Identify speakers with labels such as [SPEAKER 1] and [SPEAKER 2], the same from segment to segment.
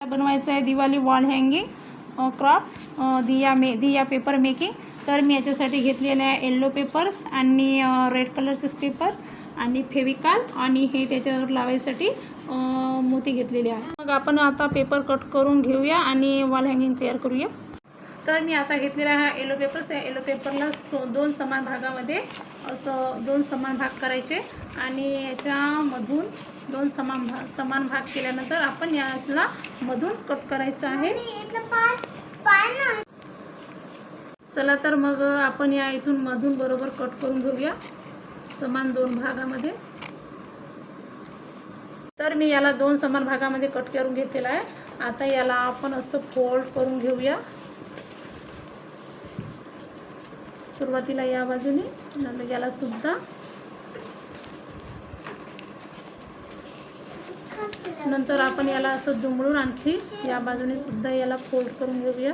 [SPEAKER 1] बनवायचं आहे Diwali wall hanging craft दिया paper making. तर मी याच्यासाठी घेतलेले आहे येल्लो पेपर्स आणि रेड कलरचे पेपर्स आणि फेविकॉल आणि हे त्याच्यावर लावायसाठी मोती घेतलेले आहे. मग आपण आता पेपर कट करून घेऊया आणि वॉल हँगिंग तयार करूया. तर मी आता घेतलेला हा येलो पेपर्स आहे. येलो पेपरला दोन समान भागामध्ये असं दोन समान भाग करायचे आणि याच्यामधून दोन समान भाग केल्यानंतर आपण याला मधून कट करायचं आहे. चला तर मग आपण या इथून मधून बरोबर कट करून घेऊया समान दोन भागामध्ये. तर मी याला दोन समान भागामध्ये कट करून घेतलेला आहे. आता याला आपण असं फोल्ड करून घेऊया. सुरुवातीला या बाजूने, नंतर याला सुद्धा, नंतर आपण याला असं दुमडून आणखी या बाजूने सुद्धा याला फोल्ड करून घेऊया.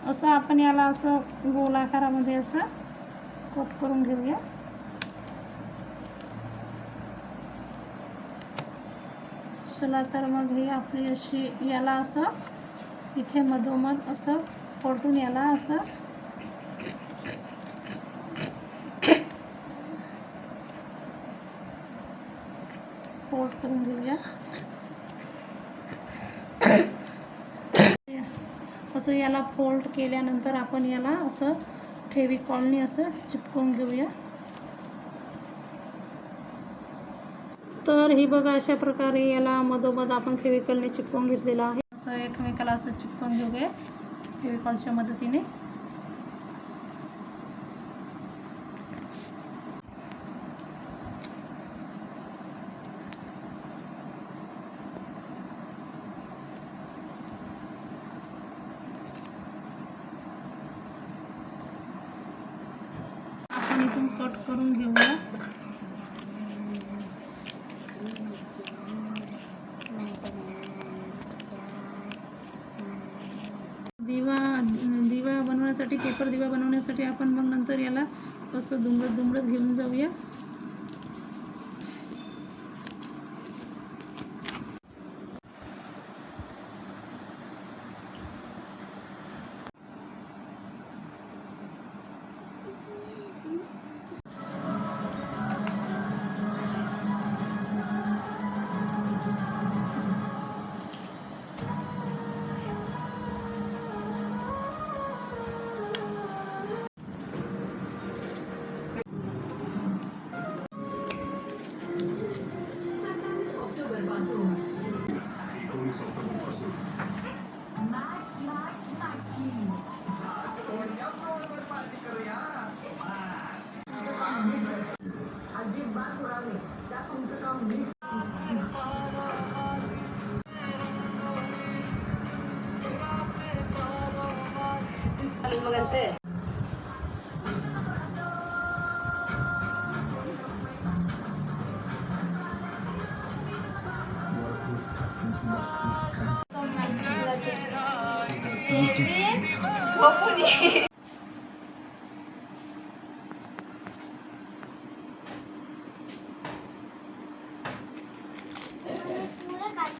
[SPEAKER 1] असं आपण याला असं गोल आकारामध्ये असं कट करून घेऊया. चला तर मग ही आपली अशी याला असं इथे मधोमध असं पलटून याला असं फोल्ड करून घेऊया. असं याला फोल्ड केल्यानंतर आपण याला असं फेविकॉलने असं चिपकवून घेऊया. तर ही बघा अशा प्रकारे याला मधोमध आपण फेविकॉलने चिपकवून घेतलेलं आहे. असं एकमेकाला असं चिपकवून घेऊया फेविकॉलच्या मदतीने. आपण इथून कट करून घेऊया. दिवा बनवण्यासाठी पेपर दिवा बनवण्यासाठी आपण मग नंतर याला असं दुमडत घेऊन जाऊया.